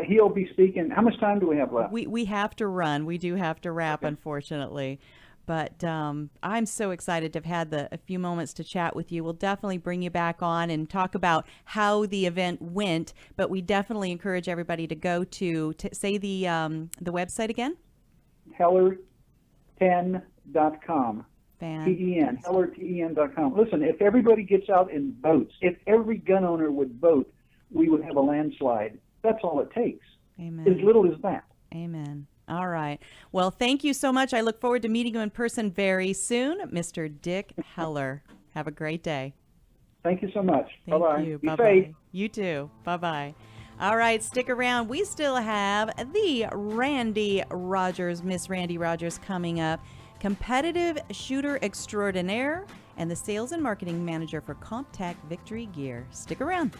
He'll be speaking. How much time do we have left? We have to run. We do have to wrap, unfortunately. But I'm so excited to have had a few moments to chat with you. We'll definitely bring you back on and talk about how the event went. But we definitely encourage everybody to go to say the website again. Heller10.com. TEN. HellerTen.com. Listen, if everybody gets out and votes, if every gun owner would vote, we would have a landslide. That's all it takes. Amen. As little as that. Amen. All right. Well, thank you so much. I look forward to meeting you in person very soon, Mr. Dick Heller. Have a great day. Thank you so much. Thank Bye-bye. you. Be Bye-bye. safe. You too. Bye-bye. All right, stick around. We still have the Randi Rogers, Miss Randi Rogers, coming up. Competitive shooter extraordinaire and the sales and marketing manager for Comp-Tac Victory Gear. Stick around.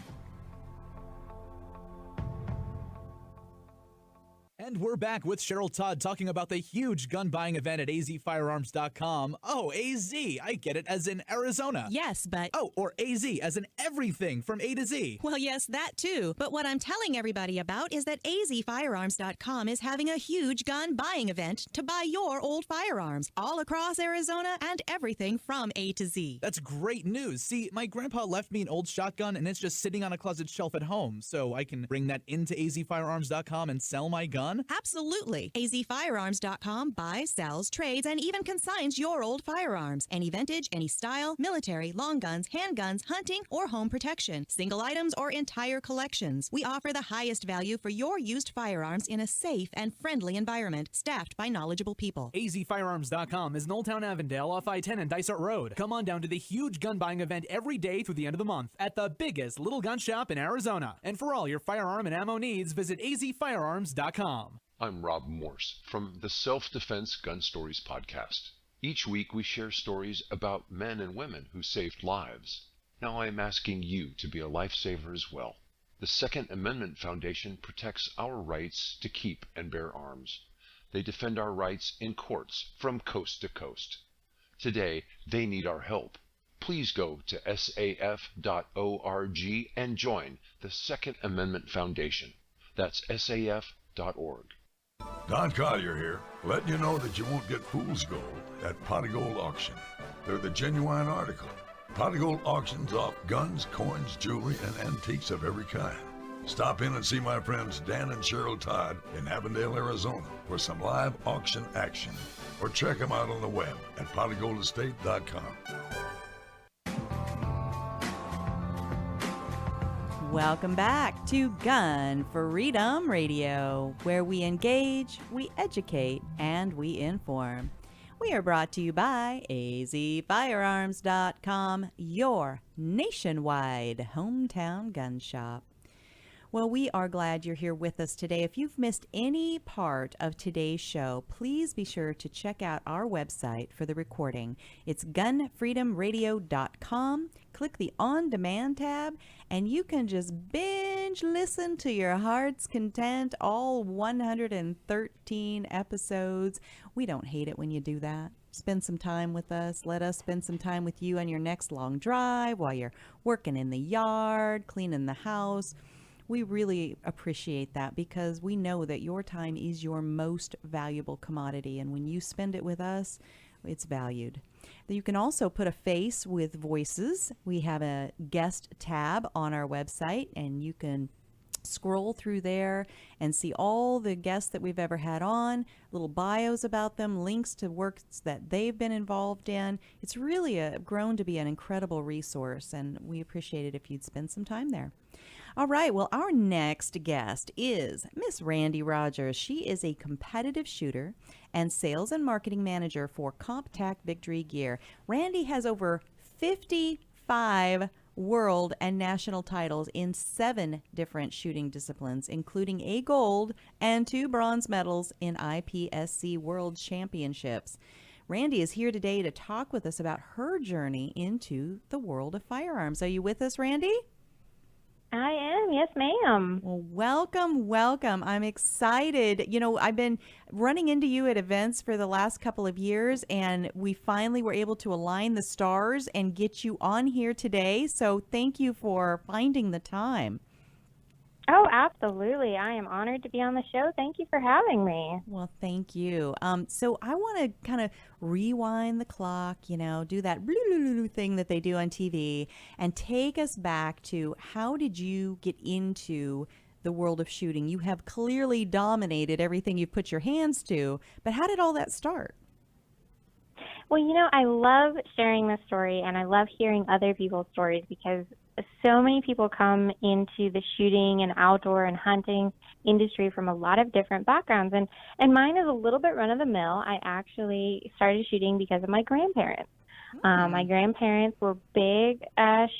And we're back with Cheryl Todd talking about the huge gun buying event at azfirearms.com. Oh, AZ, I get it, as in Arizona. Yes, but... Oh, or AZ, as in everything from A to Z. Well, yes, that too. But what I'm telling everybody about is that azfirearms.com is having a huge gun buying event to buy your old firearms all across Arizona and everything from A to Z. That's great news. See, my grandpa left me an old shotgun and it's just sitting on a closet shelf at home, so I can bring that into azfirearms.com and sell my gun. fun? Absolutely. azfirearms.com buys, sells, trades, and even consigns your old firearms. Any vintage, any style, military, long guns, handguns, hunting, or home protection. Single items or entire collections. We offer the highest value for your used firearms in a safe and friendly environment, staffed by knowledgeable people. azfirearms.com is in Old Town Avondale off I-10 and Dysart Road. Come on down to the huge gun buying event every day through the end of the month at the biggest little gun shop in Arizona. And for all your firearm and ammo needs, visit azfirearms.com. I'm Rob Morse from the Self-Defense Gun Stories podcast. Each week we share stories about men and women who saved lives. Now I am asking you to be a lifesaver as well. The Second Amendment Foundation protects our rights to keep and bear arms. They defend our rights in courts from coast to coast. Today, they need our help. Please go to saf.org and join the Second Amendment Foundation. That's saf.org. Don Collier here, letting you know that you won't get fool's gold at Pot of Gold Auction. They're the genuine article. Pot of Gold auctions off guns, coins, jewelry, and antiques of every kind. Stop in and see my friends Dan and Cheryl Todd in Avondale, Arizona for some live auction action. Or check them out on the web at potofgoldestate.com. Welcome back to Gun Freedom Radio, where we engage, we educate, and we inform. We are brought to you by azfirearms.com, your nationwide hometown gun shop. Well, we are glad you're here with us today. If you've missed any part of today's show, please be sure to check out our website for the recording. It's GunFreedomRadio.com. Click the On Demand tab, and you can just binge listen to your heart's content, all 113 episodes. We don't hate it when you do that. Spend some time with us. Let us spend some time with you on your next long drive while you're working in the yard, cleaning the house. We really appreciate that because we know that your time is your most valuable commodity, and when you spend it with us, it's valued. You can also put a face with voices. We have a guest tab on our website, and you can scroll through there and see all the guests that we've ever had on, little bios about them, links to works that they've been involved in. It's really grown to be an incredible resource, and we appreciate it if you'd spend some time there. All right, well, our next guest is Miss Randi Rogers. She is a competitive shooter and sales and marketing manager for Comp-Tac Victory Gear. Randi has over 55 world and national titles in 7 different shooting disciplines, including a gold and 2 bronze medals in IPSC World Championships. Randi is here today to talk with us about her journey into the world of firearms. Are you with us, Randi? I am. Yes, ma'am. Well, welcome, welcome. I'm excited. You know, I've been running into you at events for the last couple of years, and we finally were able to align the stars and get you on here today. So thank you for finding the time. Oh, absolutely. I am honored to be on the show. Thank you for having me. Well, thank you. So I want to kind of rewind the clock, you know, do that thing that they do on TV and take us back to how did you get into the world of shooting? You have clearly dominated everything you've put your hands to, but how did all that start? Well, you know, I love sharing this story and I love hearing other people's stories because so many people come into the shooting and outdoor and hunting industry from a lot of different backgrounds. And mine is a little bit run-of-the-mill. I actually started shooting because of my grandparents. My grandparents were big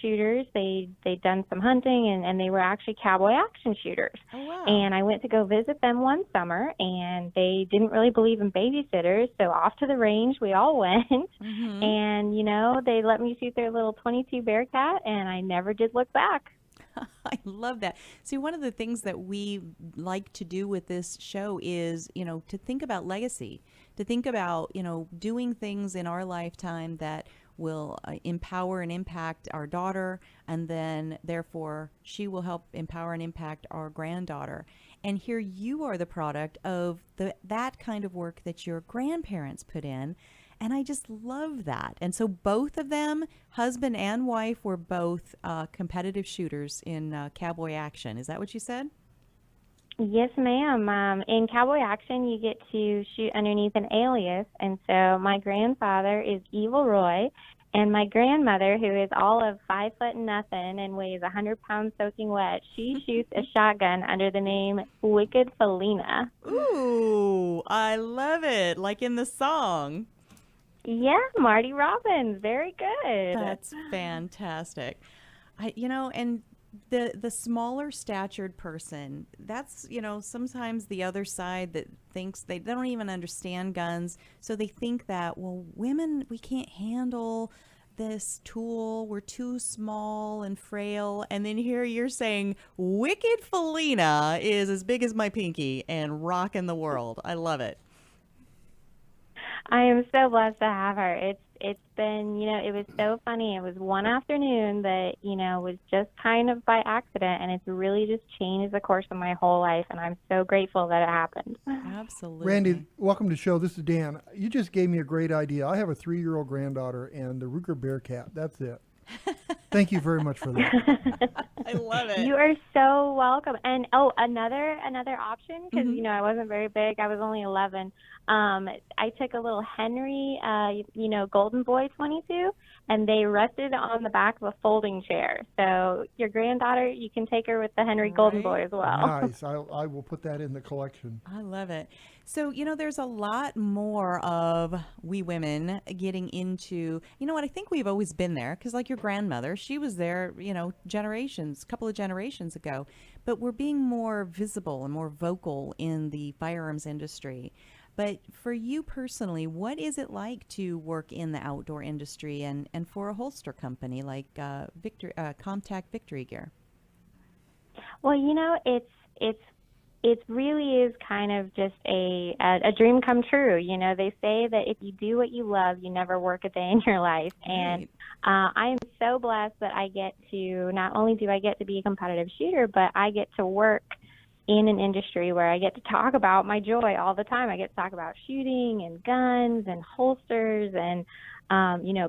shooters. They'd done some hunting, and they were actually cowboy action shooters. Oh, wow. And I went to go visit them one summer, and they didn't really believe in babysitters, so off to the range we all went. Mm-hmm. And, you know, they let me shoot their little .22 Bearcat, and I never did look back. I love that. See, one of the things that we like to do with this show is, you know, to think about legacy, to think about, you know, doing things in our lifetime that will empower and impact our daughter, and then therefore she will help empower and impact our granddaughter. And here you are the product of that kind of work that your grandparents put in. And I just love that. And so both of them, husband and wife, were both competitive shooters in cowboy action. Is that what you said? Yes, ma'am. In cowboy action, you get to shoot underneath an alias. And so my grandfather is Evil Roy, and my grandmother, who is all of 5 foot nothing and weighs 100 pounds soaking wet, she shoots a shotgun under the name Wicked Felina. Ooh, I love it. Like in the song. Yeah, Marty Robbins. Very good. That's fantastic. And the smaller statured person, that's, sometimes the other side that thinks they don't even understand guns. So they think that, well, women, we can't handle this tool. We're too small and frail. And then here you're saying Wicked Felina is as big as my pinky and rocking the world. I love it. I am so blessed to have her. It's been, it was so funny. It was one afternoon that, was just kind of by accident, and it's really just changed the course of my whole life, and I'm so grateful that it happened. Absolutely. Randy, welcome to the show. This is Dan. You just gave me a great idea. I have a 3-year-old granddaughter and the Ruger Bearcat. That's it. Thank you very much for that. I love it. You are so welcome. And another option, because I wasn't very big. I was only 11. I took a little Henry, Golden Boy 22, and they rested on the back of a folding chair. So your granddaughter, you can take her with the Henry Golden Boy as well. Nice. I will put that in the collection. I love it. So, there's a lot more of we women getting into, I think we've always been there, because like your grandmother, she was there, a couple of generations ago, but we're being more visible and more vocal in the firearms industry. But for you personally, what is it like to work in the outdoor industry and for a holster company like Comp-Tac Victory Gear? Well, it really is kind of just a dream come true. They say that if you do what you love, you never work a day in your life. And I am so blessed that I get to, not only do I get to be a competitive shooter, but I get to work in an industry where I get to talk about my joy all the time. I get to talk about shooting and guns and holsters and,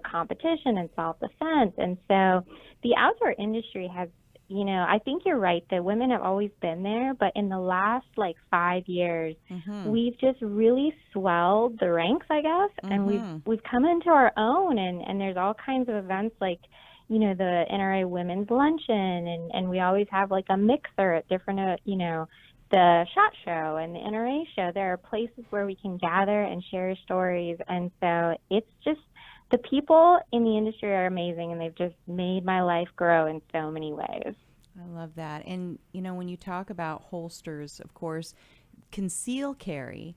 competition and self-defense. And so the outdoor industry has, I think you're right that women have always been there, but in the last 5 years, we've just really swelled the ranks, I guess, and we've come into our own, and there's all kinds of events like, the NRA Women's Luncheon, and we always have a mixer at different, the SHOT Show and the NRA Show. There are places where we can gather and share stories, and so it's just, the people in the industry are amazing, and they've just made my life grow in so many ways. I love that. And, when you talk about holsters, of course, conceal carry,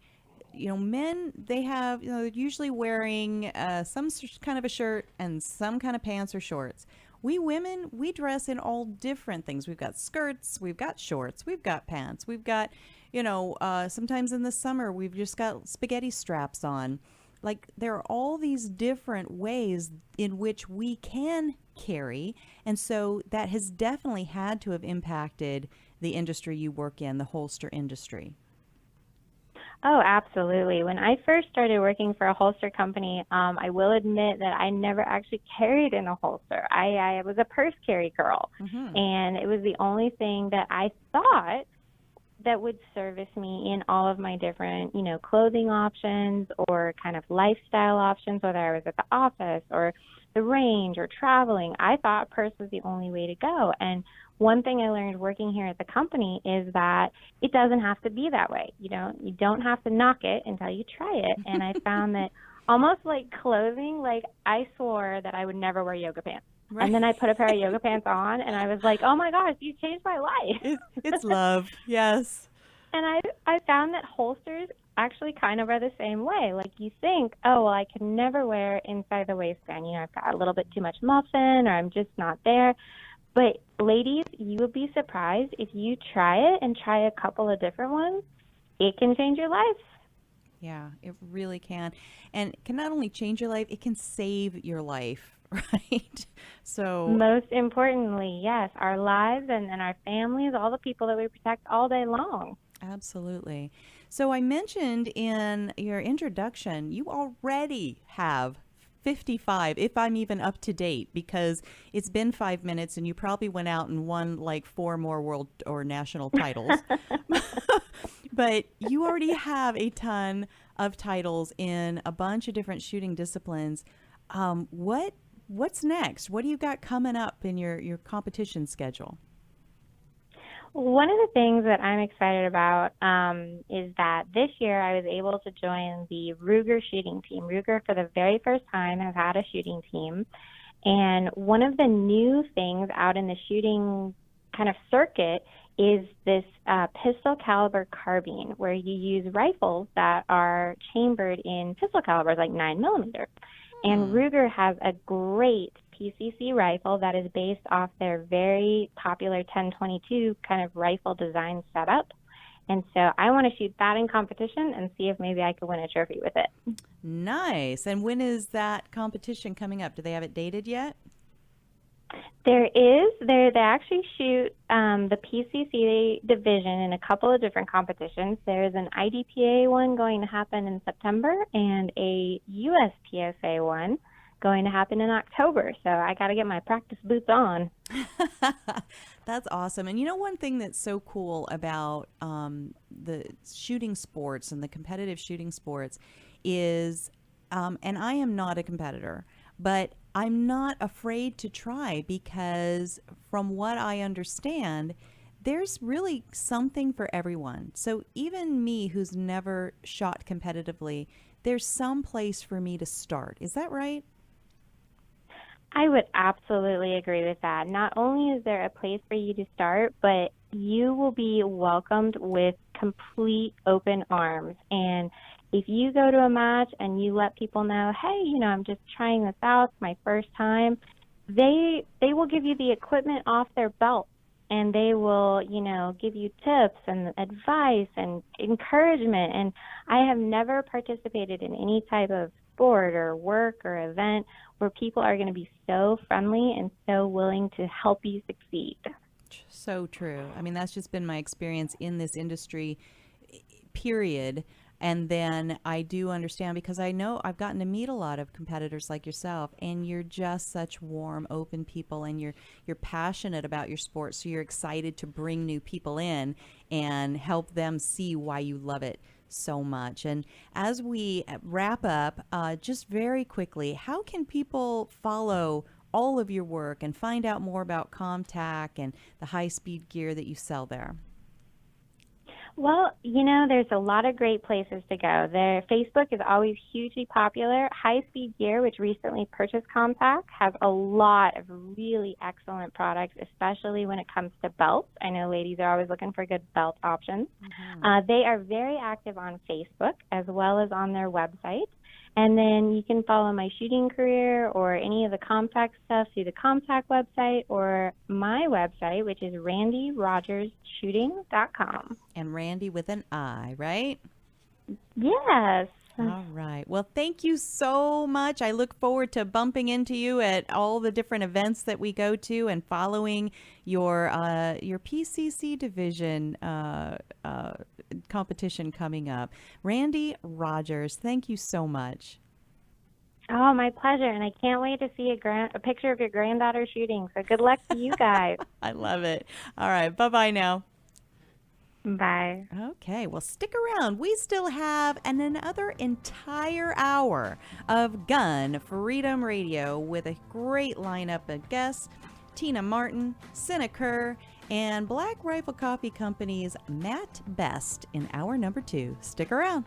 men, they have, they're usually wearing some kind of a shirt and some kind of pants or shorts. We women, we dress in all different things. We've got skirts, we've got shorts, we've got pants, we've got, sometimes in the summer, we've just got spaghetti straps on. There are all these different ways in which we can carry, and so that has definitely had to have impacted the industry you work in, the holster industry. Oh, absolutely. When I first started working for a holster company, I will admit that I never actually carried in a holster. I was a purse carry girl, and it was the only thing that I thought that would service me in all of my different, clothing options or kind of lifestyle options, whether I was at the office or the range or traveling. I thought a purse was the only way to go. And one thing I learned working here at the company is that it doesn't have to be that way. You don't have to knock it until you try it. And I found that almost like clothing, I swore that I would never wear yoga pants. Right. And then I put a pair of yoga pants on, and I was like, oh, my gosh, you changed my life. It's love, yes. And I found that holsters actually kind of are the same way. You think, oh, well, I could never wear inside the waistband. I've got a little bit too much muffin, or I'm just not there. But, ladies, you would be surprised if you try it and try a couple of different ones. It can change your life. Yeah, it really can. And it can not only change your life, it can save your life. Right. So most importantly, yes, our lives and our families, all the people that we protect all day long. Absolutely. So I mentioned in your introduction, you already have 55, if I'm even up to date, because it's been 5 minutes and you probably went out and won like 4 more world or national titles. But you already have a ton of titles in a bunch of different shooting disciplines. What's next? What do you got coming up in your competition schedule? One of the things that I'm excited about is that this year I was able to join the Ruger shooting team. Ruger, for the very first time, has had a shooting team. And one of the new things out in the shooting kind of circuit is this pistol caliber carbine, where you use rifles that are chambered in pistol calibers like 9mm. And Ruger has a great PCC rifle that is based off their very popular 1022 kind of rifle design setup. And so I want to shoot that in competition and see if maybe I could win a trophy with it. Nice. And when is that competition coming up? Do they have it dated yet? There is. They actually shoot the PCC division in a couple of different competitions. There's an IDPA one going to happen in September and a USPSA one going to happen in October. So I got to get my practice boots on. That's awesome. And you know, one thing that's so cool about the shooting sports and the competitive shooting sports is, and I am not a competitor, but I'm not afraid to try, because from what I understand, there's really something for everyone. So even me, who's never shot competitively, there's some place for me to start. Is that right? I would absolutely agree with that. Not only is there a place for you to start, but you will be welcomed with complete open arms. And if you go to a match and you let people know, hey, you know, I'm just trying this out, it's my first time, they will give you the equipment off their belt, and they will, you know, give you tips and advice and encouragement. And I have never participated in any type of sport or work or event where people are going to be so friendly and so willing to help you succeed. So true. I mean, that's just been my experience in this industry, period. And then I do understand, because I know I've gotten to meet a lot of competitors like yourself, and you're just such warm, open people, and you're passionate about your sport, so you're excited to bring new people in and help them see why you love it so much. And as we wrap up, just very quickly, how can people follow all of your work and find out more about Comp-Tac and the high-speed gear that you sell there? Well, you know, there's a lot of great places to go. Facebook is always hugely popular. High Speed Gear, which recently purchased Comp-Tac, has a lot of really excellent products, especially when it comes to belts. I know ladies are always looking for good belt options. They are very active on Facebook as well as on their website. And then you can follow my shooting career or any of the Comp-Tac stuff through the Comp-Tac website or my website, which is randirogersshooting.com. And Randi with an I, right? Yes. All right. Well, thank you so much. I look forward to bumping into you at all the different events that we go to and following your PCC division competition coming up. Randi Rogers, thank you so much. Oh, my pleasure. And I can't wait to see a picture of your granddaughter shooting. So good luck to you guys. I love it. All right. Bye-bye now. Bye. Okay, well, stick around. We still have another entire hour of Gun Freedom Radio with a great lineup of guests: Tina Martin, Senna Kerr, and Black Rifle Coffee Company's Matt Best in hour number 2. Stick around.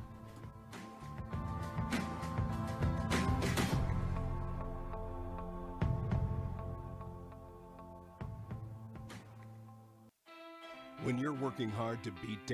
When you're working hard to beat